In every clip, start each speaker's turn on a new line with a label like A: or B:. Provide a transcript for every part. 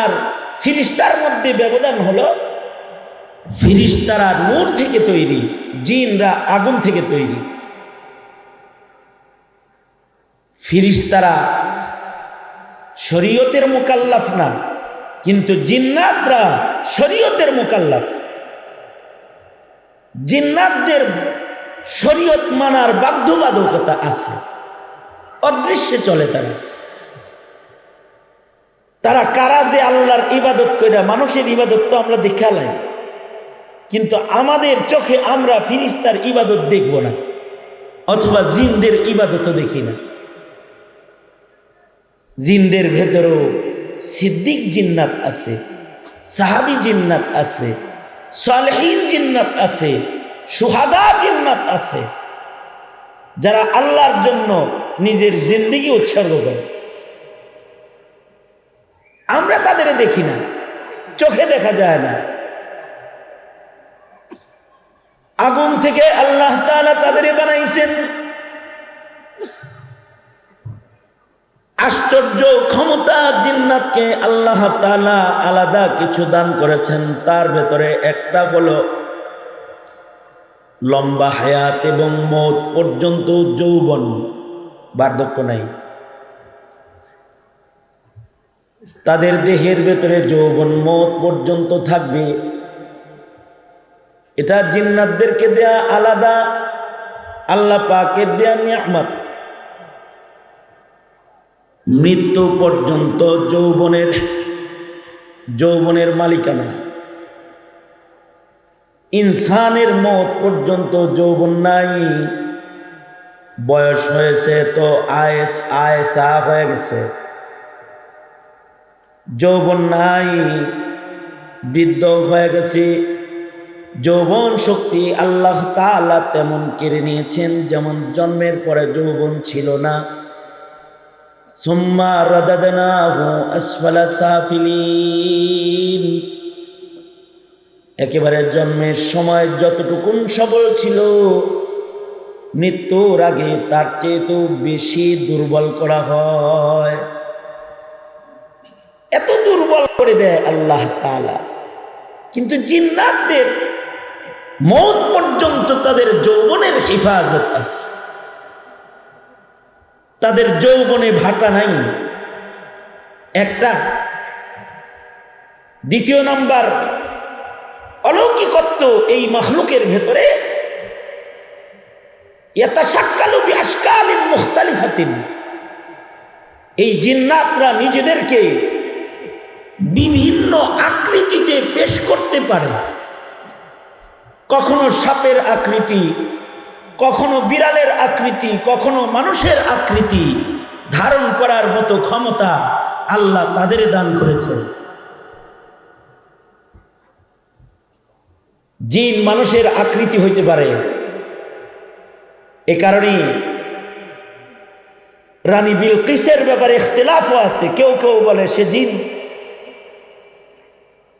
A: আর ফিরিস্তার মধ্যে ব্যবধান হলো, ফিরিস্তারা নূর থেকে তৈরি, জিনরা আগুন থেকে তৈরি। ফিরিস্তারা শরীয়তের মুকাল্লাফ না, কিন্তু জিন্নাতরা শরীয়তের মুকাল্লাফ। জিন্নাতদের শরীয়ত মানার বাধ্যবাধকতা আছে, অদৃশ্যে চলে তারা। তারা কারা যে আল্লাহর ইবাদত কইরা, মানুষের ইবাদত তো আমরা দেখালাই, কিন্তু আমাদের চোখে আমরা ফিরিস্তার ইবাদত দেখব না, অথবা জিনদের ইবাদতও দেখি না। জিনদের ভেতরেও সিদ্দিক জিন্নাত আছে, সাহাবী জিন্নাত আছে, সালেহীন জিন্নাত আছে, সুহাদা জিন্নাত আছে, যারা আল্লাহর জন্য নিজের জিন্দেগি উৎসর্গ করে। আমরা তাদের দেখি না, চোখে দেখা যায় না। আগুন থেকে আল্লাহ তাআলা তাদের বানাইছেন। আশ্চর্য ক্ষমতা জিন্নাতকে আল্লাহ তাআলা আলাদা কিছু দান করেছেন। তার ভেতরে একটা হলো লম্বা হায়াত এবং মওত পর্যন্ত যৌবন, বার্ধক্য নাই। তাদের দেহের ভেতরে যৌবন মওত পর্যন্ত থাকবে। এটা জিন্নাতদেরকে দেয়া আলাদা আল্লাহ পাকের দেয়া নিয়ামত। মৃত্যু পর্যন্ত যৌবনের মালিকানা। ইনসানের মওত পর্যন্ত যৌবন নাই। বয়স হয়েছে তো আয়েসা হয়ে গেছে, যৌবন নাই, বৃদ্ধ হয়ে গেছে। যৌবন শক্তি আল্লাহ তাআলা তেমন কেড়ে নিয়েছেন, যেমন জন্মের পরে যৌবন ছিল না। সুম্মা রাদাদনাহু আসফালা সাফিলিন, একেবারে জন্মের সময় যতটুকুন সবল ছিল, মৃত্যুর আগে তার চেয়ে তো বেশি দুর্বল করা হয়। এত দুর্বল করে দেয় আল্লাহ তাআলা। কিন্তু জিন্নাতদের মওত পর্যন্ত তাদের যৌবনের হেফাজত আছে, তাদের যৌবনে ভাটা নাই একটা। দ্বিতীয় নাম্বার অলৌকিকত্ব এই মাখলুকের ভেতরে, ইয়াতাশাক্কালু বিআশকালিন মুখতালিফাতিন, এই জিন্নাতরা নিজেদেরকে বিভিন্ন আকৃতিতে পেশ করতে পারে। কখনো সাপের আকৃতি, কখনো বিড়ালের আকৃতি, কখনো মানুষের আকৃতি ধারণ করার মতো ক্ষমতা আল্লাহ তাদের দান করেছেন। জিন মানুষের আকৃতি হইতে পারে। এ কারণে রানী বিলকিসের ব্যাপারে ইখতিলাফও আছে। কেউ কেউ বলে সে জিন,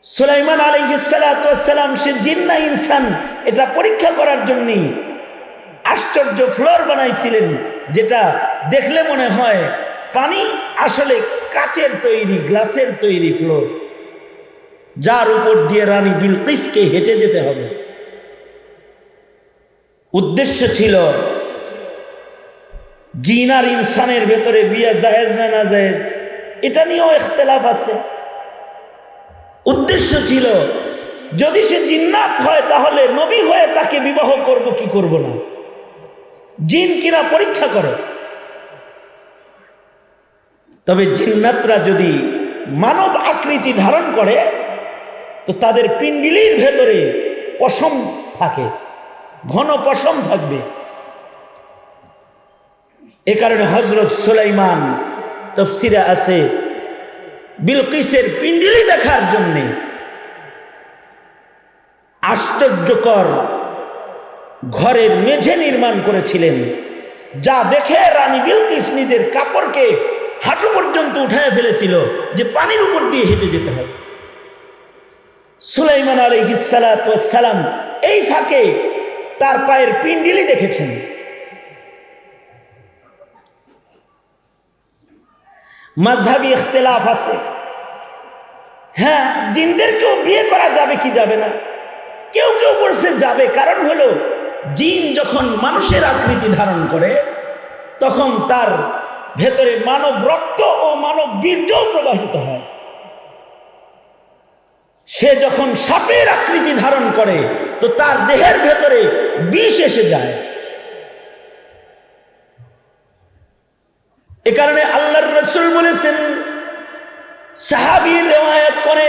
A: সুলাইমান আলাইহিস সালাতু ওয়াস সালাম সে জিন না ইনসান, এটা পরীক্ষা করার জন্যই আশ্চর্য ফ্লোর বানাইছিলেন, যেটা দেখলে মনে হয় পানি, আসলে কাচের তৈরি, গ্লাসের তৈরি ফ্লোর, যার উপর দিয়ে রানী বিলকিসকে হেঁটে যেতে হবে। উদ্দেশ্য ছিল জিন আর ইনসানের ভেতরে বিয়ে জায়েজ না না জায়েজ, এটা নিয়েও ইখতিলাফ আছে। উদ্দেশ্য ছিল যদি সে জিন্নাত হয় তাহলে নবী হয়ে তাকে বিবাহ করব কি করব না, জিন কিনা পরীক্ষা করে। তবে জিন্নাতরা যদি মানব আকৃতি ধারণ করে তো তাদের পিণ্ডলির ভেতরে পশম থাকে, ঘন পশম থাকবে। এ কারণে হযরত সুলাইমান, তাফসীরে আছে, বিলকিসের পিণ্ডলি দেখার জন্য আশ্চর্যকর ঘরের মেঝে নির্মাণ করেছিলেন, যা দেখে রানী বিলকিস নিজের কাপড়কে হাঁটু পর্যন্ত উঠায় ফেলেছিল যে পানির উপর দিয়ে হেঁটে যেতে হবে। সুলাইমান আলাইহিস সালাতু ওয়াস সালাম এই ফাঁকে তার পায়ের পিণ্ডলি দেখেছেন। মাযহাবী ইখতিলাফ আছে, হ্যাঁ, জিনদেরকেও বিয়ে করা যাবে কি যাবে না? কেউ কেউ বলছে যাবে, কারণ হলো জিন যখন মানুষের আকৃতি ধারণ করে তখন তার ভেতরে মানব রক্ত ও মানব বীর্য প্রবাহিত হয়। সে যখন সাপের আকৃতি ধারণ করে তো তার দেহের ভেতরে বিষ এসে যায়। এ কারণে আল্লাহর রাসূল বলেছেন, সাহাবী রিওয়ায়াত করে,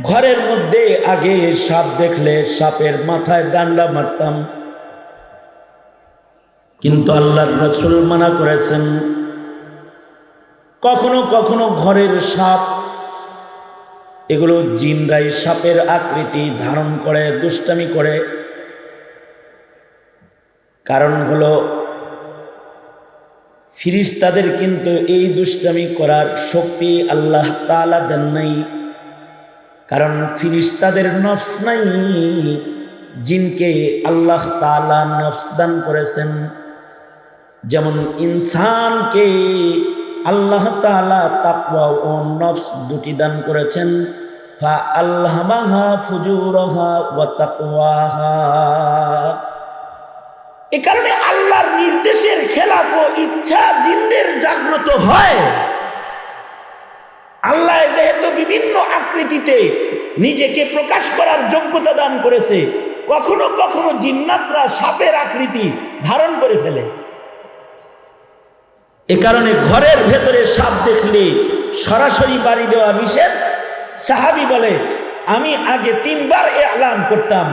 A: ঘরের মধ্যে আগে সাপ দেখলে সাপের মাথায় ডান্ডা মারতাম, কিন্তু আল্লাহর রাসূল মানা করেছেন কখনো কখনো ঘরের সাপ, এগুলো জিনরাই সাপের আকৃতি ধারণ করে দুষ্টামি করে। কারণ হলো ফিরিস্তাদের কিন্তু এই দুষ্টামি করার শক্তি আল্লাহ তাআলা দেন নাই, কারণ ফিরিস্তাদের নফস নাই। জিনকে আল্লাহ তাআলা নফস দান করেছেন, যেমন ইনসানকে আল্লাহ তাআলা তাকওয়া ও নফস দুটি দান করেছেন। ফা আলহামাহা ফুজুরাহা ওয়া তাকওয়াহা। এ কারণে আল্লাহর নির্দেশের খেলাফ ও ইচ্ছা জিনদের জাগ্রত হয়। আল্লাহ যেহেতু বিভিন্ন আকৃতিতে নিজেকে প্রকাশ করার যোগ্যতা দান করেছে, কখনো কখনো জিন্নাতরা সাপের আকৃতি ধারণ করে ফেলে। এ কারণে ঘরের ভেতরে সাপ দেখলে সরাসরি বাড়ি দেওয়া নিষেধ। সাহাবী বলে, আমি আগে 3 বার এলান করতাম,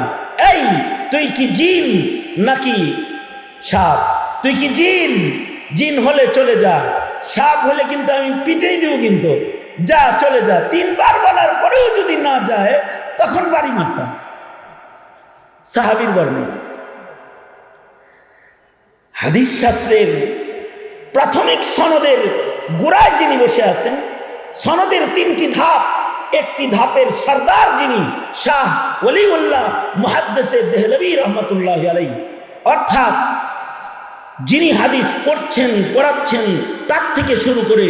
A: এই তুই কি জিন নাকি সাপ? তুই কি জিন? জিন হলে চলে যা, সাপ হলে কিন্তু আমি পিটেই দেব, কিন্তু যা চলে যা। 3 বার বলার পরেও যদি না যায় তখন বাড়ি মারতাম। সাহাবীর বর্ণনা। হাদিস শাস্ত্রের প্রাথমিক সনদের গোড়ায় যিনি বসে আছেন, সনদের 3টি ধাপ, একটি ধাপের সরদার যিনি শাহ ওলিউল্লাহ মুহাদ্দিসে দেহলভী রহমাতুল্লাহি আলাইহি, অর্থাৎ যিনি হাদিস পড়ছেন পড়াচ্ছেন তার থেকে শুরু করে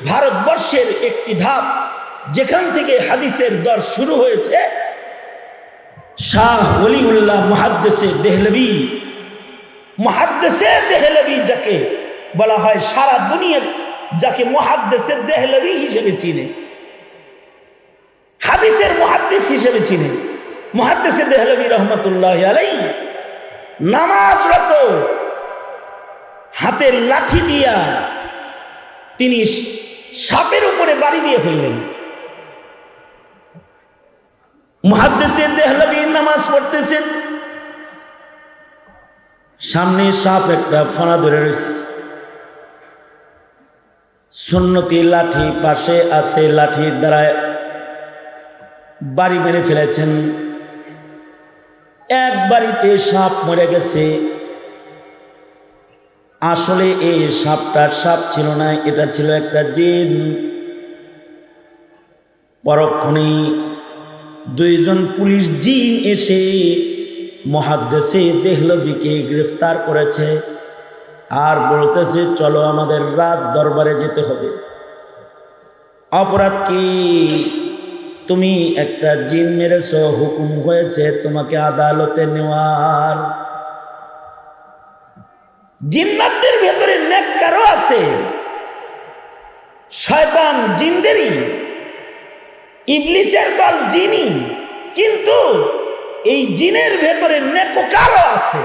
A: ভারতবর্ষের একটি ধাপ যেখান থেকে হাদিসের দর শুরু হয়েছে, শাহ ওলিউল্লাহ মুহাদ্দিসে দেহলভী। মুহাদ্দিসে দেহলভী যাকে বলা হয়, সারা দুনিয়ার যাকে মুহাদ্দিসে দেহলভী হিসেবে চিনে, হাদিসের মুহাদ্দিস হিসেবে চিনে, মুহাদ্দিসে দেহলভী রহমাতুল্লাহি আলাইহি নামাজরত হাতের লাঠি দিয়া তিনি সাপের উপরে বাড়ি দিয়ে ফেললেন। মুহাদ্দিসে দেহলভী নামাজ পড়তেছেন, সামনে সাপ একটা ফনা ধরে রয়েছে, সুন্নতি লাঠি পাশে আছে, লাঠির দ্বারা বাড়ি মেরে ফেলেছেন। এক বাড়িতে সাপ মরে গেছে। আসলে এই সাপটার সাপ ছিল না, এটা ছিল একটা জিন। পরক্ষণেই 2 জন পুলিশ জিন এসে মুহাদ্দিসে দেহলভীকে গ্রেফতার করেছে আর বলতেছে, চলো আমাদের রাজ দরবারে যেতে হবে। অপরাধ কি? তুমি একটা জিন মেরেছ, হুকুম হয়েছে তোমাকে আদালতে নেওয়ার। জিন্নাতদের ভেতরে নেককারও আছে, শয়তান জিনদেরই, ইবলিসের দল জিনই, কিন্তু এই জিনের ভেতরে নেককারও আছে।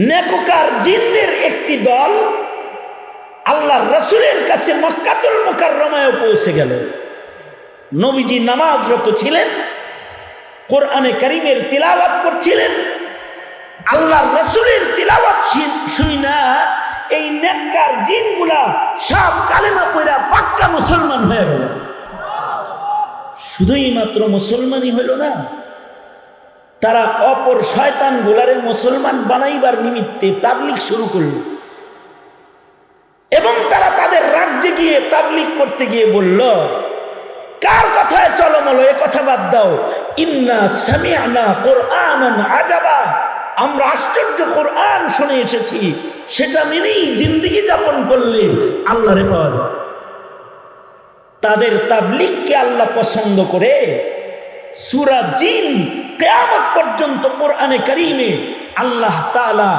A: নেককার জিনদের একটি দল আল্লাহর রাসূলের কাছে মক্কাতুল মুকাররমায় পৌঁছে গেল। নবীজি নামাজরত ছিলেন, কোরআনে কারীমের তিলাওয়াত করছিলেন। আল্লাহর রাসূলের তিলাওয়াত শুনা এই নেককার জিনগুলা সব কালেমা পড়া পাক্কা মুসলমান হয়ে গেল। শুধুই মাত্র মুসলমানই হইল না, তারা অপর শয়তান গুলারে মুসলমান বানাইবার নিমিত্তে তাবলীগ শুরু করল। এবং তারা তাদের রাজ্যে গিয়ে তাবলীগ করতে গিয়ে বলল, কার কথায় চলমলো, এ কথা বাদ দাও, ইন্না সামি'না কুরআনান আজাবা, আমরা আশ্চর্য কোরআন শুনে এসেছি, সেটা মেনেই জিন্দেগি যাপন করলে আল্লাহরে পাওয়া যায়। তাদের তাবলীগকে আল্লাহ পছন্দ করে সূরা জিন কিয়ামত পর্যন্ত কোরআনে কারীমে আল্লাহ তাআলা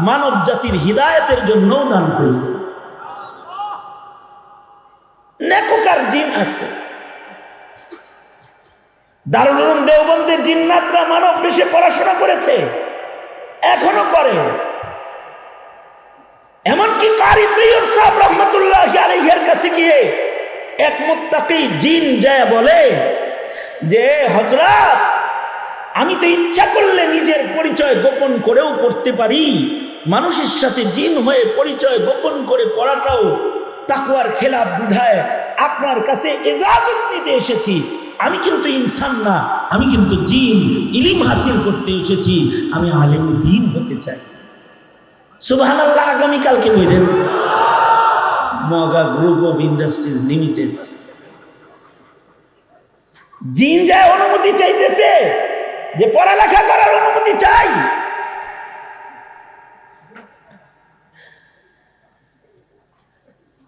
A: মানব জাতির হিদায়াতের জন্য দান করলেন। নেককার জিন আছে। দারুল উলুম দেওবন্দের জিন্নাতরা মানব বেশে পড়াশোনা করেছে, এখনো করে। এমনকি কারি তৈয়ব সাহেব রহমতুল্লাহি আলাইহির কাছে গিয়ে এক মুত্তাকি জিন যায় বলে যে হযরত, আমি তো ইচ্ছা করলে নিজের পরিচয় গোপন করেও পড়তে পারি, মানুষের সাথে জিন হয়ে পরিচয় গোপন করে পড়াটাও তাকওয়ার খেলাফ বিধায় আপনার কাছে ইজাজত নিতে এসেছি। আমি কিন্তু ইনসান না, আমি কিন্তু জিন, ইলম হাসিল করতে এসেছি, আমি আলেম দ্বীন হতে চাই। সুবহানাল্লাহ। আগামীকালকে বললেন মগা গ্রুপ অফ ইন্ডাস্ট্রিজ লিমিটেড জিন যায় অনুমতি চাইতেছে যে পড়ালেখা করার অনুমতি চাই।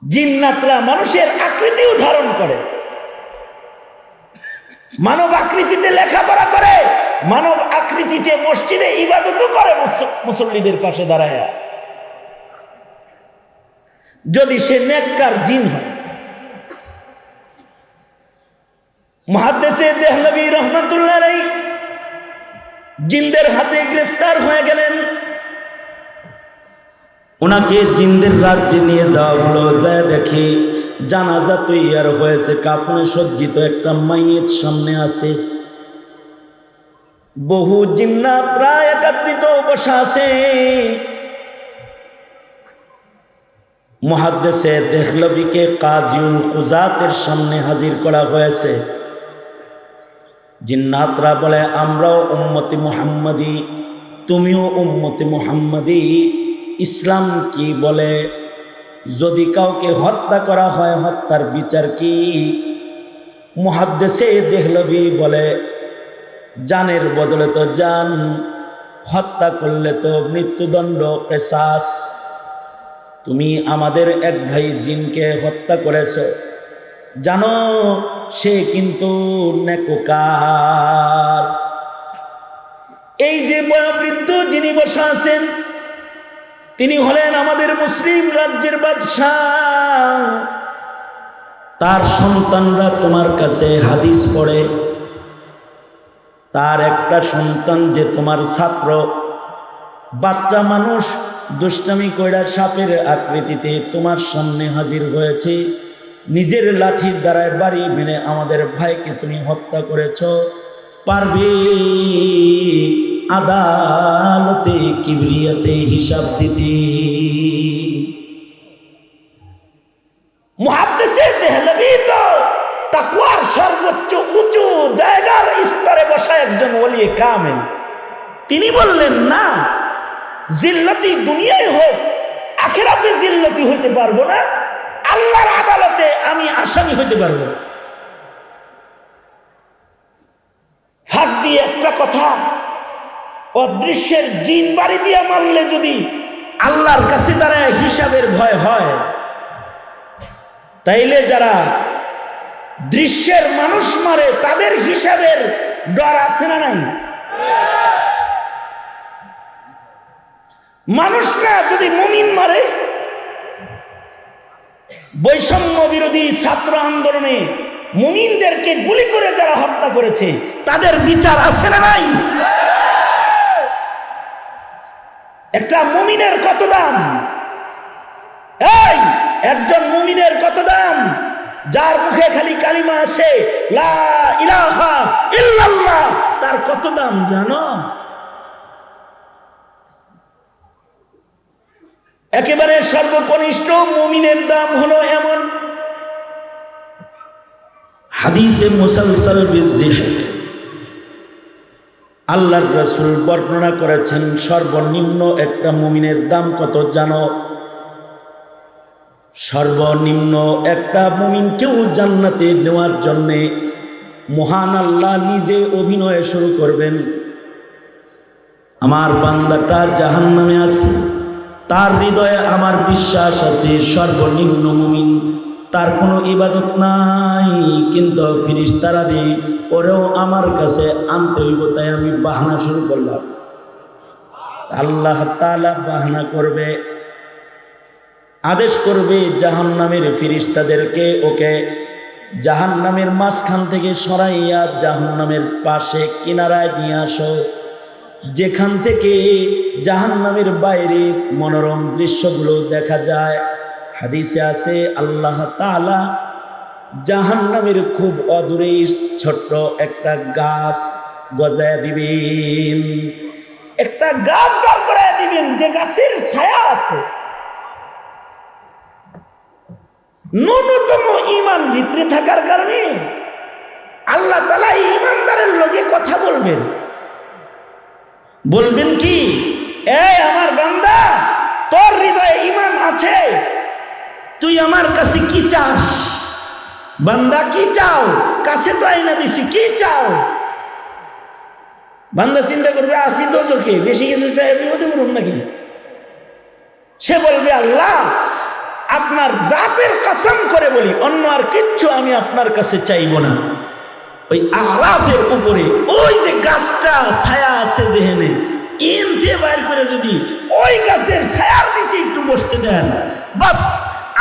A: জিন্নাতরা মানুষের আকৃতিও ধারণ করে, মানব আকৃতিতে লেখাপড়া করে, মানব আকৃতিতে মসজিদে ইবাদতও করে মুসল্লিদের পাশে দাঁড়ায়, যদি সে নেককার জিন হয়। মুহাদ্দিসে দেহলভী রহমাতুল্লাহ আলাইহি জিনদের হাতে গ্রেফতার হয়ে গেলেন। ওনাকে জিনদের রাজ্যে নিয়ে যাওয়া হলো। যায় দেখি জানাজা তৈয়ার হয়েছে, কাফনে সজ্জিত একটা মাইয়েত সামনে আছে। বহু জিন্নাত প্রায় একত্রিত বসা আছে। মুহাদ্দিসে দেহলভীকে কাজীউল কুযাতের সামনে হাজির করা হয়েছে। জিন্নাতরা বলে, আমরাও উম্মতে মুহাম্মাদি, তুমিও উম্মতে মুহাম্মাদি, ইসলাম কি বলে? যদি কাউকে হত্যা করা হয় হত্যার বিচার কি? মুহাদ্দিসে দেহলভী বলে, জানের বদলে তো জান, হত্যা করলে তো মৃত্যুদণ্ড, কিসাস। তুমি আমাদের এক ভাই জিনকে হত্যা করেছ, জানো সে কিন্তু নেককার। এই যে বয়োবৃদ্ধ যিনি বসা আছেন, তিনি হলেন আমাদের মুসলিম রাজ্যের বাদশাহ। তার সন্তানরা তোমার কাছে হাদিস পড়ে। তার একটা সন্তান যে তোমার ছাত্র, বাচ্চা মানুষ, দুষ্টামি কইরা সাপের আকৃতিতে তোমার সামনে হাজির হয়েছে। নিজের লাঠির দ্বারায় বাড়ি মেরে আমাদের ভাইকে তুমি হত্যা করেছ, পারবে আদালতে কিবরিয়াতে হিসাব দিতে? মুহাদ্দিসে দেহলভী তো তাকওয়ার সর্বোচ্চ উঁচু জায়গার স্তরে বসা একজন ওলিয়ে কামেল। তিনি বললেন, না, জিল্লতি দুনিয়ায় হোক, আখিরাতে জিল্লতি হইতে পারবো না, আল্লাহর আদালতে আমি আসামি হইতে পারবো। ফাঁক দিয়ে একটা কথা, অদৃশ্যের জিন বাড়ি দিয়ে মারলে যদি আল্লাহর কাছে দাঁড়ায় হিসাবের ভয় হয়, তাইলে যারা দৃশ্যের মানুষ মারে তাদের হিসাবের ডর আছে না নাই? মানুষ না যদি মুমিন মারে, বৈষম্য বিরোধী ছাত্র আন্দোলনে মুমিনদেরকে গুলি করে যারা হত্যা করেছে তাদের বিচার আছে না নাই? একটা মুমিনের কত দাম? এই একজন মুমিনের কত দাম? যার মুখে খালি কালিমা আছে, লা ইলাহা ইল্লাল্লাহ, তার কত দাম জানো? একেবারে সর্বকনিষ্ঠ মুমিনের দাম হলো এমন। হাদিসে মুসালসাল বিযিহক আল্লাহর রাসূল বর্ণনা করেছেন, সর্বনিম্ন একটা মুমিনের দাম কত জানো? সর্বনিম্ন একটা মুমিনকেও জান্নাতে নেওয়ার জন্যে মহান আল্লাহ নিজে অভিনয় শুরু করবেন। আমার বান্দাটা জাহান্নামে আছে, তার হৃদয়ে আমার বিশ্বাস আছে সর্বনিম্ন মুমিন তার কোনো ইবাদত নাই, কিন্তু ফিরিস্তারা দিয়ে ওরেও আমার কাছে আনতে হইব, তাই আমি বাহানা শুরু করলাম। আল্লাহ তাআলা বাহানা করবে, আদেশ করবে জাহান্নামের ফিরিস্তাদেরকে, ওকে জাহান্নামের মাঝখান থেকে সরাইয়া জাহান্নামের পাশে কিনারায় নিয়ে আসো, যেখান থেকে জাহান্নামের বাইরে মনোরম দৃশ্যগুলো দেখা যায়। হাদিসে আছে আল্লাহ তাআলা জাহান্নামের খুব অদূরে ছোট্ট একটা গাছ গজায় দিবেন, একটা গাছ দাঁড় করায় দিবেন, যে গাছের ছায়া আছে। ন্যূনতম ঈমান ভিতরে থাকার কারণে আল্লাহ তাআলা ঈমানদারের লগে কথা বলবেন। বলবেন কি, এই আমার বান্দা, তোর হৃদয়ে ঈমান আছে, তুই আমার কাছে কি চাস? বান্দা কি চাও? কাছে তো আইনা দিছি, কি চাও? বান্দা চিন্তা করবে, আসি দোজকে, বেশি কিছু চাই বিপদে করুন নাকি? সে বলবে, আল্লাহ আপনার জাতের কসম করে বলি, অন্য আর কিচ্ছু আমি আপনার কাছে চাইব না। ওই আরাফের উপরে ওই যে গাছটা ছায়া আছে যেখানে, ইন দিয়ে বাইর করে যদি ওই গাছের ছায়ার নিচে একটু বসতে দেন, বাস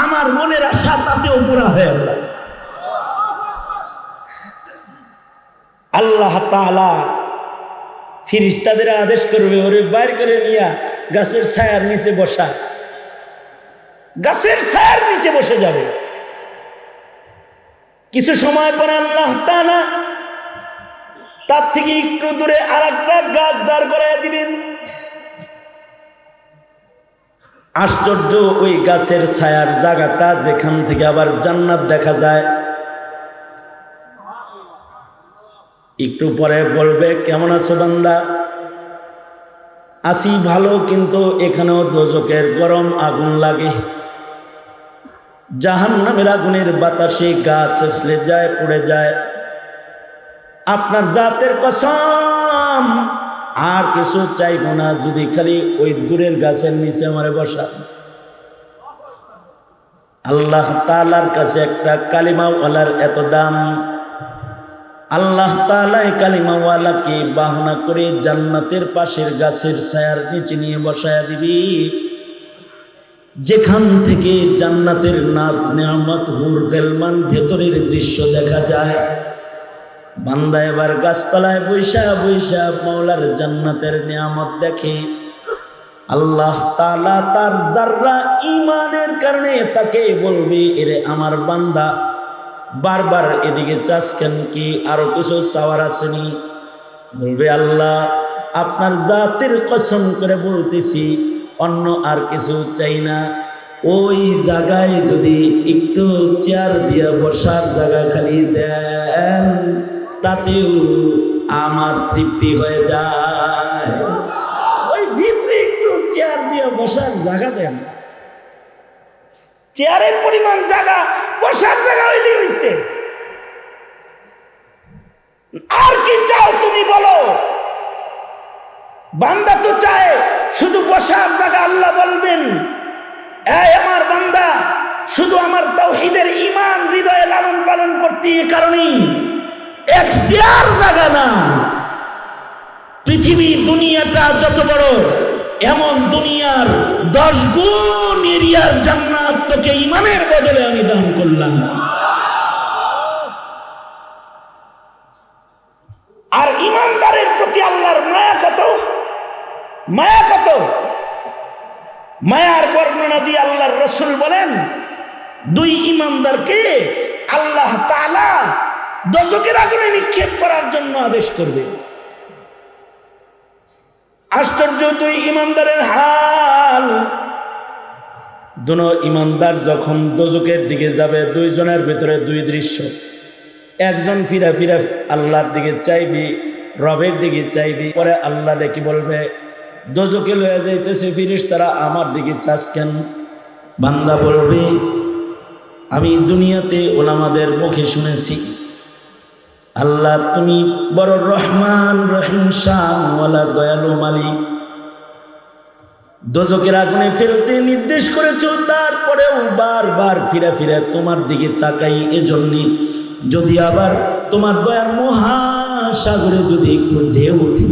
A: আমার মনের আশা তাতেও পুরা হয়ে যায়। আল্লাহ তাআলা ফিরিস্তাদের আদেশ করবে, ওরে বাইর করে নিয়া গাছের ছায়ার নিচে বসা, গাছের ছায়ার নিচে বসে যাবে। কিছু সময় পর আল্লাহ তাআলা তার থেকে একটু দূরে আর একটা গাছ দাঁড় করাইয়া দিবেন। আশ্চর্য, ওই গাছের ছায়ার জায়গাটা যেখান থেকে আবার জান্নাত দেখা যায়। একটু পরে বলবে, কেমন আছো বান্দা? আসি ভালো, কিন্তু এখানেও দোজখের গরম আগুন লাগে, জাহান্নামের আগুনের বাতাসে গাছ ছেঁচলে যায়, পুড়ে যায়। আপনার জাতের কসম আর কিছু চাইব না, যদি খালি ওই দূরের গাছের নিচে আমারে বসা। আল্লাহ তাআলার কাছে একটা কালিমাওয়ালার এত দাম, আল্লাহ তাআলা কালিমাওয়ালাকে বাহানা করে জান্নাতের পাশের গাছের ছায়ার নিচে নিয়ে বসায়া দিবি, যেখান থেকে জান্নাতের নাজ নেয়ামত হুর গেলমান ভেতরের দৃশ্য দেখা যায়। বান্দা এবার গাছতলায় বৈশা বৈশা মাওলার জান্নাতের নিয়ামত দেখে। আল্লাহ তাআলা তার যাররা ঈমানের কারণে তাকে বলবে, এরে আমার বান্দা, বারবার এদিকে চাস কেন, কি আরো কিছু চাওয়ার আসেনি? বলবে, আল্লাহ আপনার জাতের কসম করে বলতেছি, অন্য আর কিছু চাই না। ওই জায়গায় যদি একটু চেয়ার দিয়া বসার জায়গা খালি দেন, তাতেও আমার তৃপ্তি হয়ে যায়। ওই ভিতরে একটু চেয়ার দিয়া বসার জায়গা দেন, চেয়ারের পরিমাণ জায়গা, বসার জায়গা হইলে হইছে। আর কি চাও তুমি বলো? বান্দা তো চায় শুধু বসার জায়গা। আল্লাহ বলবেন, এই আমার বান্দা, শুধু আমার তাওহীদের ঈমান হৃদয়ে লালন পালন করতে, এই কারণেই এক চেয়ার জায়গা না। পৃথিবী দুনিয়াটা যত বড়, এমন দুনিয়ার 10 গুণ এরিয়ার জান্নাত তোকে ঈমানের বদলে আমি দান করলাম। আর ঈমানদারের প্রতি আল্লাহর মায়া কত, মায়া কত! মায়ার বর্ণনা দিয়ে আল্লাহর রাসূল বলেন, 2 ঈমানদারকে আল্লাহ তাআলা দোজখের আগুনে নিক্ষেপ করার জন্য আদেশ করবে। আশ্চর্য 2 ঈমানদারের হাল। দুনো ঈমানদার যখন দোজখের দিকে যাবে, 2 জনের ভিতরে 2 দৃশ্য। একজন ফিরা ফিরা আল্লাহর দিকে চাইবি, রবের দিকে চাইবি, পরে আল্লাহ ডেকে বলবে, দোজখে লয়ে যাইতেছে ফেরেশতারা, আমার দিকে চাস কেন? বান্দা বলবে, আমি দুনিয়াতে ওলামাদের মুখে শুনেছি, আল্লাহ তুমি বড় রহমান রহিম শানওয়ালা দয়ালু মালিক। দোজকের আগুনে ফেলতে নির্দেশ করেছো, তারপরেও বারবার ফিরে ফিরে তোমার দিকে তাকাই। এজন্য যদি আবার তোমার দয়ার মহাসাগরে যদি একটু ঢেউ উঠি,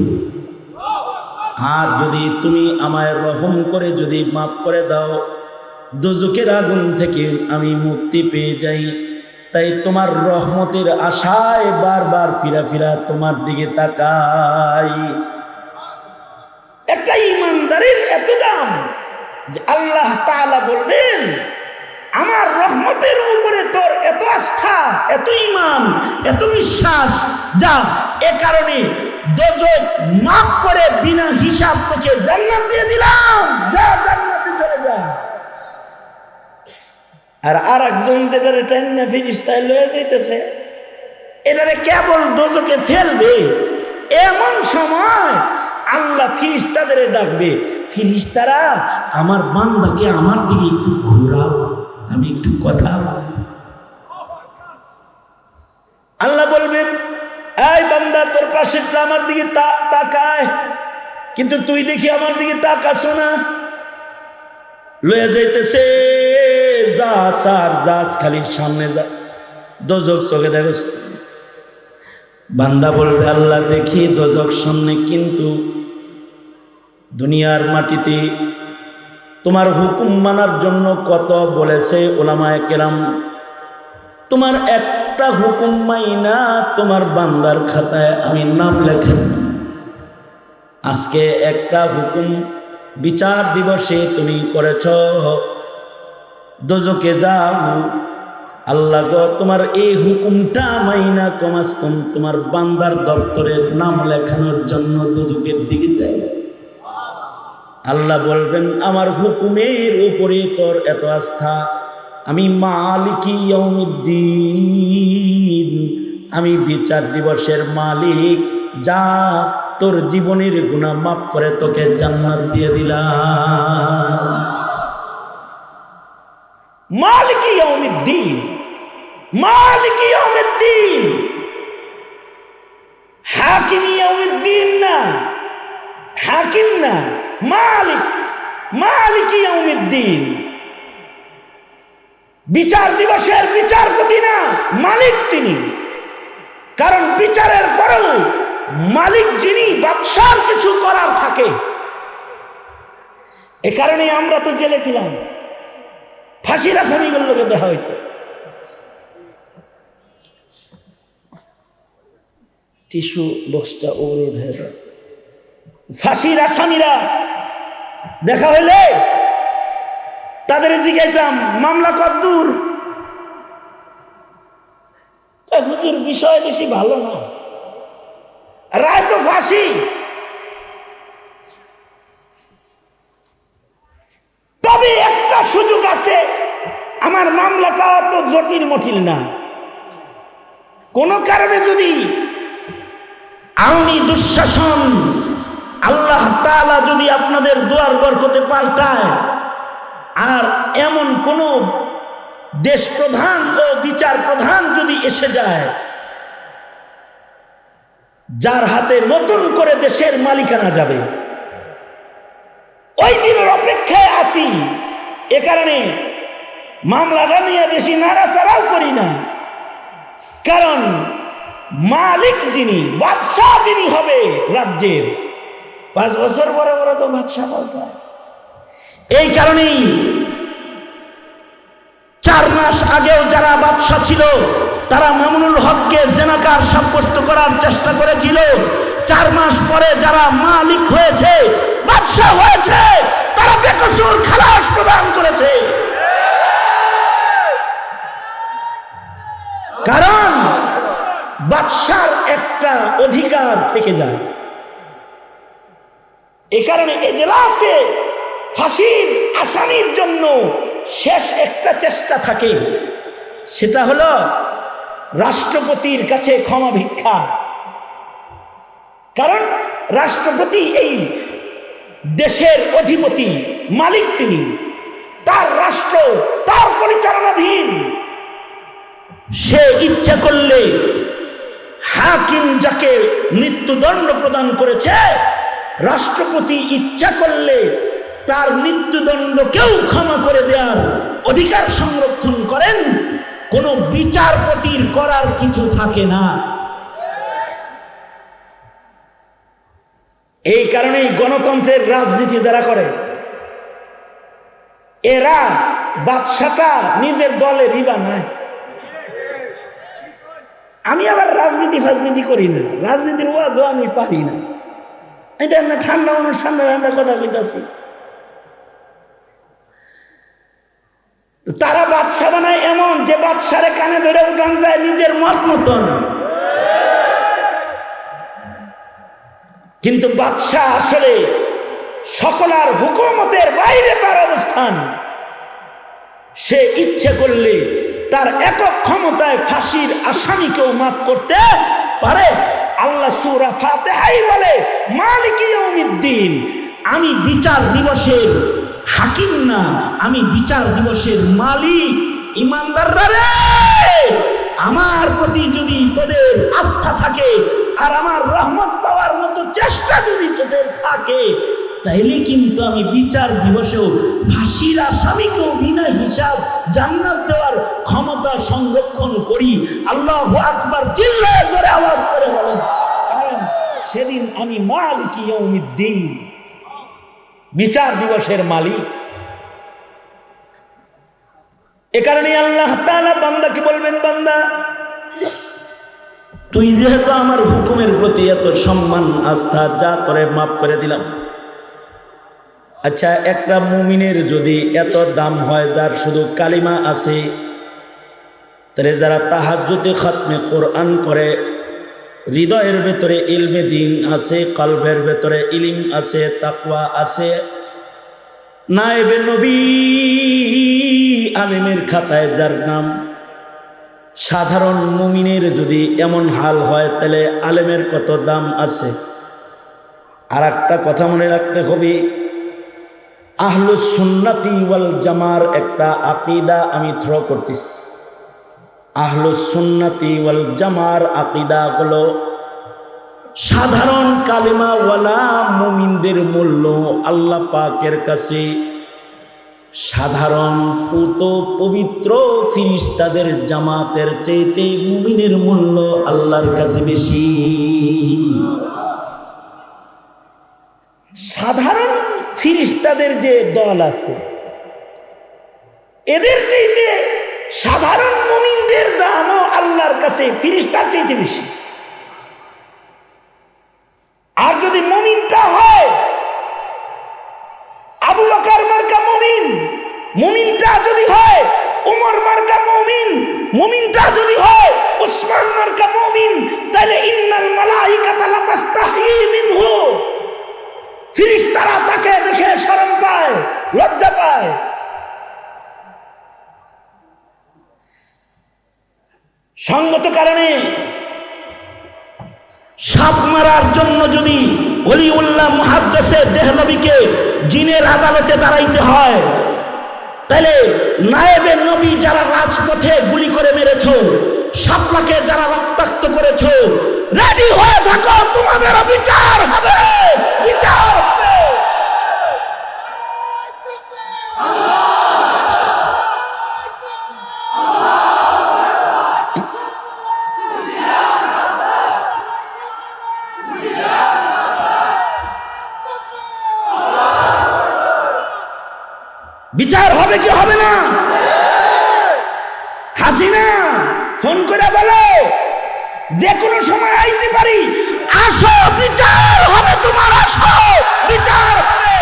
A: আর যদি তুমি আমায় রহম করে যদি মাফ করে দাও, দোজকের আগুন থেকে আমি মুক্তি পেয়ে যাই। তাই তোমার রহমতের আশায় বারবার ফিরা ফিরা তোমার দিকে তাকাই। একটা ইমানদারের এত দাম যে আল্লাহ তাআলা বলবেন, আমার রহমতের উপরে তোর এত আস্থা, এত ঈমান, এত বিশ্বাস, যা এ কারণে দোজখ মাফ করে বিনা হিসাব তোকে জান্নাত দিয়ে দিলাম, যা জান্নাতে চলে যা। আর একজন যেটারে টাইনা ফিরিস্তায় লয়ে যাইতেছে, এটারে কেবল দোজখে ফেলবে, এমন সময় আল্লাহ ফিরিস্তাদের ডাকবে, ফিরিস্তারা আমার বান্দাকে আমার দিকে একটু ঘোরাও, আমি একটু কথা বলবো। আল্লাহ বলবেন, এই বান্দা তোর পাশেরটা আমার দিকে তাকায়, কিন্তু তুই দেখি আমার দিকে তাকাছ না। লয়ে যাইতেছে, যাস আর যাস, খালি সামনে যাস, দোজখ চোখে দেখস। বান্দা বলবে, আল্লাহ দেখি দোজখ সামনে, কিন্তু দুনিয়ার মাটিতে তোমার হুকুম মানার জন্য কত বলেছে উলামায়ে কেরাম, তোমার একটা হুকুম মাইনা তোমার বান্দার খাতায় আমি নাম লেখেন। আজকে একটা হুকুম বিচার দিবসে তুমি করেছ, দোজখে যাও। আল্লাহ গো, তোমার এই হুকুমটা মাইনা কমাস কম তোমার বান্দার দপ্তরের নাম লেখানোর জন্য দোজখের দিকে যাই। আল্লাহ বলবেন, আমার হুকুমের উপরে তোর এত আস্থা, আমি মালিকি ইয়াউমিদ্দিন, আমি বিচার দিবসের মালিক, যা তোর জীবনের গুনাহ মাফ করে তোকে জান্নাত দিয়ে দিলাম। মালিকি ইয়াউমিদ্দিন, মালিকি ইয়াউমিদ্দিন, হাকিম ইয়াউমিদ্দিন না, হাকিম না, মালিক, মালিকি ইয়াউমিদ্দিন। বিচার দিবসের বিচারপতি না, মালিক তিনি। কারণ বিচারের পরেও মালিক যিনি, বাদশার কিছু করার থাকে। এ কারণে আমরা তো জেলে ছিলাম, ফাঁসির আসামিগুলোকে দেখা হইতো। টিস্যু বক্সটা ওরে ধরে, ফাঁসির আসামিরা দেখা হইলে তাদের জিজ্ঞাইতাম, মামলা কতদূর? হুজুর বিষয় বেশি ভালো না, রায় তো ফাঁসি। তবে একটা সুযোগ আছে, আমার মামলাটা অত জটিল মটিল না। কোন কারণে যদি আইনি দুঃশাসন আল্লাহ তাআলা যদি আপনাদের দুয়ার বরকতে পাল্টায়, আর এমন কোন দেশ প্রধান ও বিচার প্রধান যদি এসে যায়, যার হাতে নতুন করে দেশের মালিকানা যাবে, ওই দিনের অপেক্ষায় আছি। এ কারণে মামলাটা নিয়ে বেশি নাড়াচাড়াও করি না। কারণ মালিক যিনি, বাদশাহ যিনি হবে রাজ্যের, 5 বছর পরে পরে তো বাদশাহ পাল্টায়। এই কারণেই 4 মাস আগেও যারা বাদশাহ ছিল, তারা মামুনুল হককে জেনাকার সাব্যস্ত করার চেষ্টা করেছিল। 4 মাস পরে যারা মালিক হয়েছে, বাদশাহ হয়েছে, তারা বেকসুর খালাস প্রদান করেছে। কারণ বাদশার একটা অধিকার থেকে যায়। এ কারণে এজলাসে ফাঁসির আসামির জন্য শেষ একটা চেষ্টা থাকে, সেটা হলো রাষ্ট্রপতির কাছে ক্ষমা ভিক্ষা। কারণ রাষ্ট্রপতি এই দেশের অধিপতি, মালিক তিনি, তার রাষ্ট্র তার পরিচালনাধীন। সে ইচ্ছা করলে হাকিম যাকে মৃত্যুদণ্ড প্রদান করেছে, রাষ্ট্রপতি ইচ্ছা করলে তার মৃত্যুদণ্ডকেও ক্ষমা করে দেওয়ার অধিকার সংরক্ষণ করেন, কোন বিচারপতির করার কিছু থাকে না। এই কারণেই গণতন্ত্রের রাজনীতি যারা করে এরা বাদশাটা নিজের দলেরই বানায়। আমি আবার রাজনীতি করি না, রাজনীতির ওয়াজও আমি পারি না। এটা না ঠান্ডা মানুষ ঠান্ডা ঠান্ডা কথা কইতাছি। তারা বাদশা বানায় এমন যে বাদশারে কানে ধরে উঠান যায় নিজের মত মতন। কিন্তু বাদশা আসলে সকলার হুকুমতের বাইরে তার অবস্থান। সে ইচ্ছে করলে তার একক ক্ষমতায় ফাঁসির আসামিকেও মাফ করতে পারে। আল্লাহ সূরা ফাতিহাই বলে মালিক ইয়াউমিদ্দিন, আমি বিচার দিবসের হাকিম না, আমি বিচার দিবসের মালিক। ইমানদাররা রে, আমার প্রতি যদি তোদের আস্থা থাকে আর আমার রহমত পাওয়ার মতো চেষ্টা যদি তোদের থাকে, তাইলে কিন্তু আমি বিচার দিবসেও ফাঁসির আসামিকেও বিনা হিসাব জান্নাত দেওয়ার ক্ষমতা সংরক্ষণ করি। আল্লাহু আকবার চিল্লায়ে জোরে আওয়াজ করে বলেন, কারণ সেদিন আমি মালিক ইয়াউমিদ্দিন, বিচার দিবসের মালিক। এ কারণে আল্লাহ তাআলা বান্দাকে বলবেন, বান্দা তুই যেহেতু আমার হুকুমের প্রতি এত সম্মান আস্থা, যা করে মাফ করে দিলাম। আচ্ছা, একটা মুমিনের যদি এত দাম হয় যার শুধু কালিমা আছে, তাহলে যারা তাহাজ্জুদে খতমে কোরআন করে, হৃদয়ের ভেতরে ইলমে দ্বীন আছে, কলবের ভেতরে ইলম আছে, তাকওয়া আছে, নায়েবে নবী আলেমের খাতায় যার নাম, সাধারণ মুমিনের যদি এমন হাল হয় তাহলে আলেমের কত দাম আছে। আর একটা কথা মনে রাখতে হবে, আহলুস সুন্নাতি ওয়াল জামার একটা আকীদা আমি থ্রো করতেছি। আহলুস সুন্নাতি ওয়াল জামার আকীদা হলো সাধারণ কালিমাওয়ালা মুমিনদের মূল্য আল্লাহ পাকের কাছে সাধারণ পুত পবিত্র ফিরিস্তাদের জামাতের চাইতে মুমিনের মূল্য আল্লাহর কাছে বেশি। সাধারণ ফিরিস্তাদের যে দল আছে, এদের চাইতে সাধারণ মুমিনদের দামও আল্লাহর কাছে ফিরিস্তার চাইতে বেশি। আর যদি মুমিনটা হয় আবু বকর মার্কা মুমিন, মুমিনটা যদি হয় উমর মার্কা মুমিন, মুমিনটা যদি হয় উসমান মার্কা মুমিন, তাহলে ইন্নাল মালাইকাতা লাতাস্তাহি মিনহু, ফিরিস্তারা তাকে দেখে শরম পায়, লজ্জা পায়। সঙ্গত কারণে সাপ মারার জন্য যদি ওলিউল্লাহ মুহাদ্দিসে দেহলভীকে জিনের আদালতে দাঁড়াইতে হয়, তাহলে নায়েবে নবী যারা রাজপথে গুলি করে মেরেছ, শাপলাকে যারা রক্তাক্ত করেছ, রেডি হয়ে থাকো, তোমাদের বিচার হবে, বিচার হবে। বিচার হবে কি হবে না? হাসিনা ফোন করে বলো যে কোনো সময় আইতে পারি, আসো বিচার হবে, তোমার আসো বিচার হবে।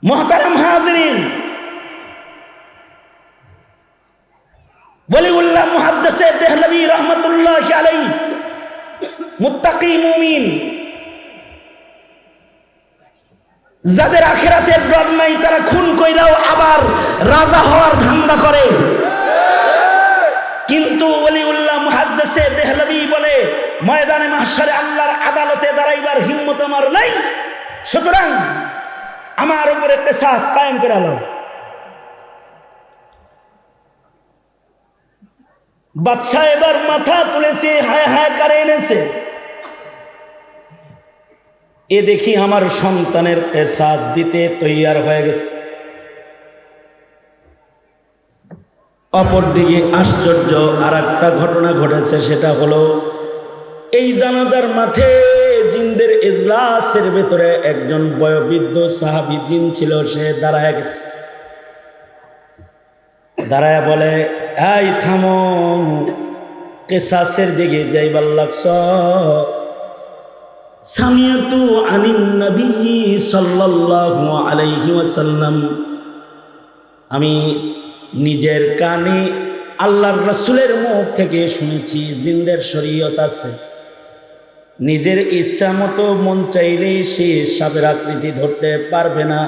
A: মুহতারাম হাজিরিন, ওলিউল্লাহ মুহাদ্দিসে দেহলভী রাহমাতুল্লাহি আলাইহি মুত্তাকি মুমিন, যাদের আখিরাতের ডর নাই, তারা খুন কইরাও আবার রাজা হওয়ার ধান্দা করে। কিন্তু ওলিউল্লাহ মুহাদ্দিসে দেহলভী বলে ময়দানে মাহশারে আল্লাহর আদালতে দাঁড়াইবার হিম্মত আমার নাই, সুতরাং আমার উপরে কিসাস কায়েম করে আলো। বাদশা এবার মাথা তুলেছে, হায় হায় করে এনেছে। এ দেখি আমার সন্তানের কিসাস দিতে তৈয়ার হয়ে গেছে। অপরদিকে আশ্চর্য আর একটা ঘটনা ঘটেছে, সেটা হলো এই জানাজার মাঠে জিনদের ইজলাসের ভেতরে একজন বয়োবৃদ্ধ সাহাবী জিন ছিল, সে দাঁড়ায় গেছে। দাঁড়ায় বলে, এই থামো, কিসাসের দিকে যাইবার লাগছ? সামিয়াতু আনিন নবী সাল্লাল্লাহু আলাইহি ওয়াসাল্লাম, আমি নিজের কানে আল্লাহর রাসূলের মুখ থেকে শুনেছি জিনদের শরীয়ত আছে, নিজের ইচ্ছা মতো মন চাইলে সে সাপের আকৃতি ধরতে পারবে না।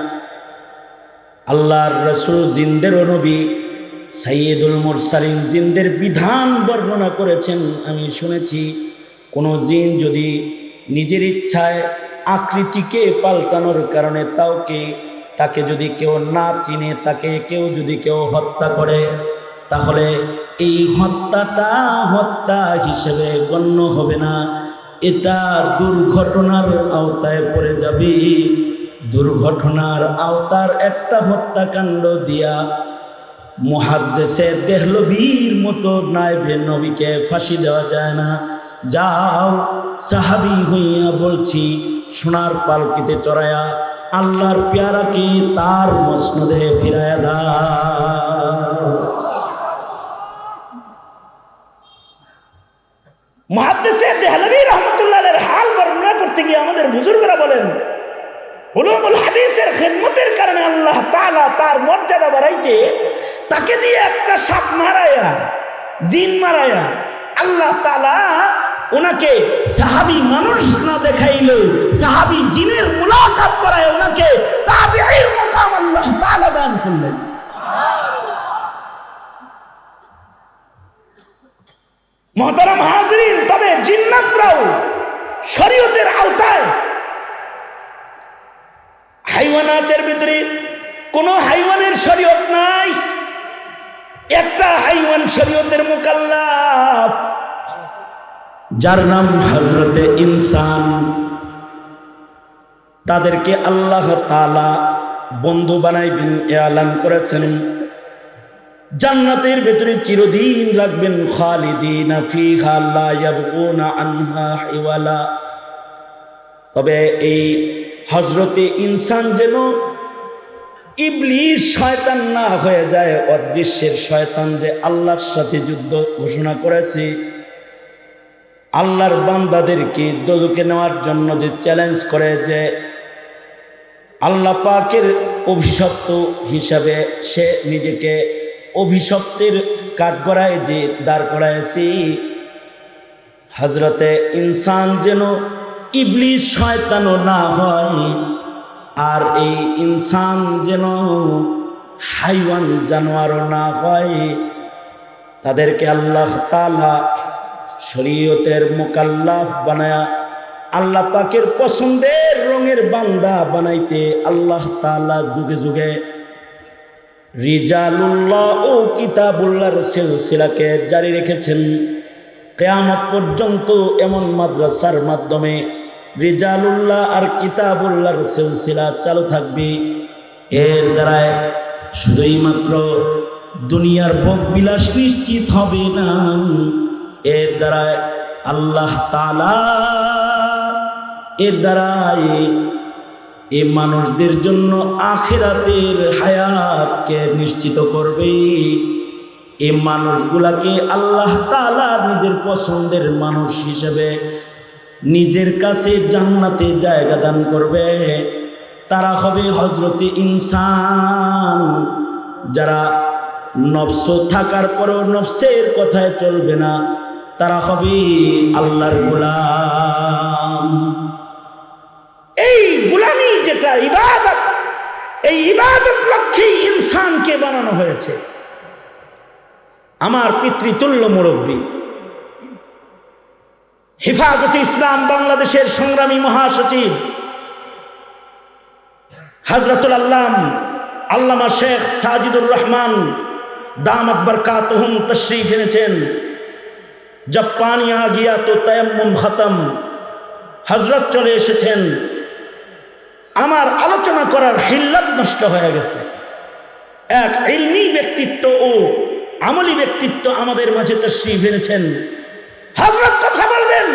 A: আল্লাহর রাসূল জিনদের নবী সাইয়্যিদুল মুরসালিন জিনদের বিধান বর্ণনা করেছেন, আমি শুনেছি কোনো জিন যদি নিজের ইচ্ছায় আকৃতিকে পাল্টানোর কারণে তাকে যদি কেউ না চিনে, তাকে যদি কেউ হত্যা করে, তাহলে এই হত্যাটা হত্যা হিসেবে গণ্য হবে না, এটা দুর্ঘটনার আওতায় পড়ে যাবে। দুর্ঘটনার আওতার একটা হত্যাকাণ্ড দিয়া মুহাদ্দিসে দেহলভীর মতো নায়েবে নবীকে ফাঁসি দেওয়া যায় না। যাও, সাহাবী হইয়া বলছি, সোনার পালকিতে চড়ায়া আল্লাহর পেয়ারাকে তার মসনদে ফিরায়া দাও। মুহাদ্দিসে দেহলভী রাহমাতুল্লাহির হাল বর্ণনা করতে গিয়ে আমাদের বুজুর্গরা বলেন, উলুমুল হাদিসের খিদমতের কারণে আল্লাহ তাআলা তার মর্যাদা বাড়াইতে তাকে দিয়ে একটা সাপ মারায়া, জিন মারায়া, আল্লাহ তাআলা ওনাকে সাহাবী মানুষ না দেখাইলেও সাহাবী জিনের মুলাকাত করায় ওনাকে তাবিঈর মাকাম আল্লাহ তাআলা দান করলেন। মুহতারাম হাজিরিন, তবে জিন্নাতরাও শরীয়তের আওতায়। হাইওয়ানাতের ভিতরে কোন হাইওয়ানের শরীয়ত নাই, একটা হাইওয়ান শরীয়তের মুকাল্লাফ, যার নাম হযরতে ইনসান। তাদেরকে আল্লাহ তাআলা বন্ধু বানাইবেন, এলান করেছেন। জান্নাতের ভেতরে চিরদিন রাখবেন, খালিদিনা ফিহা লা ইয়াবগুনা আনহা হিওয়ালা। তবে এই হযরতে ইনসান যেন ইবলিস শয়তান না হয়ে যায়, অদৃশ্যের শয়তান যে আল্লাহর সাথে যুদ্ধ ঘোষণা করেছে, আল্লাহর বান্দাদেরকে দোজখে নেওয়ার জন্য যে চ্যালেঞ্জ করে, যে আল্লাহ পাকের অভিশপ্ত হিসাবে সে নিজেকে অভিশপ্তের কাঠগড়ায় যে দাঁড় করাইছে, হযরতে ইনসান যেন ইবলিস শয়তানও না হয়, আর এই ইনসান যেন হাইওয়ান জানোয়ারও না হয়। তাদেরকে আল্লাহ তাআলা শরীয়তের মুকাল্লাফ বানায়া আল্লাহ পাকের পছন্দের রঙের বান্দা বানাইতে আল্লাহ তাআলা যুগে যুগে রিজালুল্লাহ ও কিতাবুল্লাহর সিলসিলাকে জারি রেখেছেন। কিয়ামত পর্যন্ত এমন মাদ্রাসার মাধ্যমে রিজালুল্লাহ আর কিতাবুল্লাহর সিলসিলা চালু থাকবে। এর দ্বারায় শুধুই মাত্র দুনিয়ার ভোগ বিলাস নিশ্চিত হবে না, এর দ্বারায় আল্লাহ তাআলা এর দ্বারাই এই মানুষদের জন্য আখিরাতের হায়াতকে নিশ্চিত করবে। এই মানুষগুলাকে আল্লাহ তাআলা নিজের পছন্দের মানুষ হিসেবে নিজের কাছে জান্নাতে জায়গা দান করবে। তারা হবে হযরতে ইনসান, যারা নফস থাকার পরেও নফসের কথায় চলবে না, তারা হবে আল্লাহর গোলাম। এই গোলামি যেটা ইবাদত, এই ইবাদত লক্ষ্যেই ইনসানকে বানানো হয়েছে। আমার পিতৃতুল্য মুরব্বী, হেফাজতে ইসলাম বাংলাদেশের সংগ্রামী মহাসচিব হযরতুল আল্লামা শেখ সাজিদুর রহমান दामत बरकातहुम तशरीफ এনেছেন। जब पानी आ गया तो तयम्मुम खत्म, हजरत চলে এসেছেন। আমার আলোচনা করার হিল্লাত নষ্ট হয়ে গেছে। এক ইলমি ব্যক্তিত্ব ও আমলি ব্যক্তিত্ব আমাদের মাঝে তাশরীফ এনেছেন, হযরত কথা বলবেন।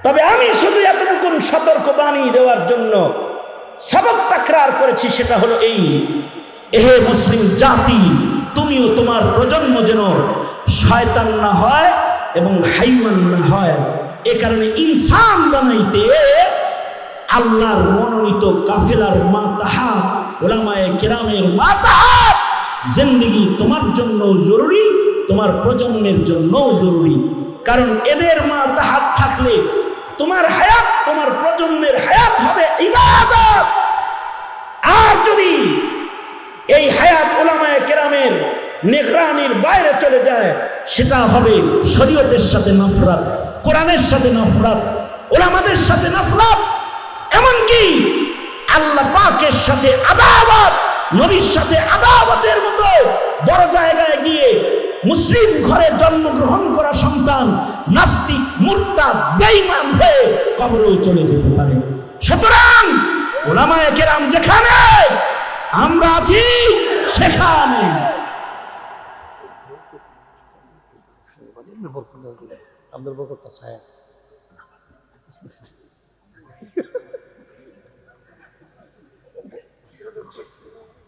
A: তবে আমি শুধু এতটুকু সতর্ক বাণী দেওয়ার জন্য সবক তাকরার করেছি, সেটা হলো এই, হে মুসলিম জাতি, তুমিও তোমার প্রজন্ম যেন শয়তান না হয় এবং হাইওয়ান না হয়। এ কারণে ইনসান বানাইতে আল্লাহর মনোনীত কাফেলার মাতাহাত, উলামায়ে কেরামের মাতাহাত জিন্দেগি তোমার জন্য জরুরি, তোমার প্রজন্মের জন্যও জরুরি। কারণ এদের মাতাহাত থাকলে তোমার হায়াত, তোমার প্রজন্মের হায়াত হবে ইবাদত। আর যদি এই হায়াত উলামায়ে কেরামের নিগরানির বাইরে চলে যায়, সেটা হবে শরীয়তের সাথে নফরত, কোরআনের সাথে নফরত, উলামাদের সাথে নফরত, এমনকি আল্লাহ পাকের সাথে আদাওয়াত, নবীর সাথে আদাওয়াতের মতো বড় জায়গায় গিয়ে মুসলিম ঘরে জন্মগ্রহণ করা সন্তান নাস্তিক, মুরতাদ, বেঈমান হয়ে কবরেও চলে যেতে পারে। সুতরাং উলামায়ে কেরাম যেখানে, আমরা আছি সেখানে।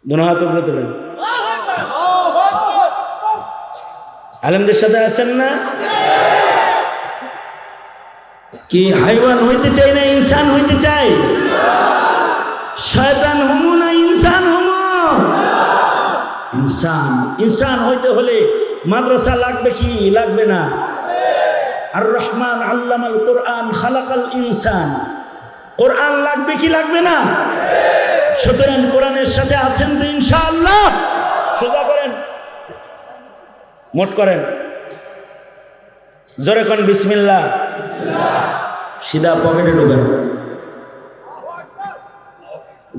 A: দুনো হাত উপরে তোলেন। আলেমদের সাথে আছেন না? কি হাইওয়ান হইতে চাই না ইনসান হইতে চাই? শয়তান হমু না ইনসান হমু? ইনসান। ইনসান হইতে হলে মাদ্রাসা লাগবে কি লাগবে না? আর রহমান আল্লামাল কোরআন খালাকাল ইনসান, কোরআন লাগবে কি লাগবে না? সুতরাং কোরআনের সাথে আছেন তো ইনশাআল্লাহ? সোজা করেন, মোট করেন, জোরে কোন বিসমিল্লাহ। সিধা পকেটে ঢুকেন,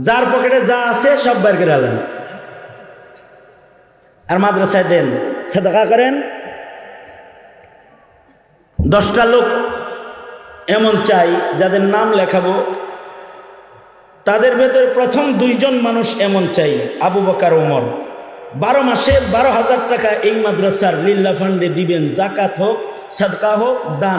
A: যার পকেটে যা আছে সব বের করে আলেন, আর মাদ্রাসায় দেন, সাদাকা করেন। 10টা লোক এমন চাই যাদের নাম লেখাবো, তাদের ভেতরে প্রথম 2 জন মানুষ এমন চাই, আবু বকর ওমর। 12 মাসে 12,000 টাকা এই মাদ্রাসার লিল্লাহ ফান্ডে দিবেন, জাকাত হোক, সাদকা হোক, দান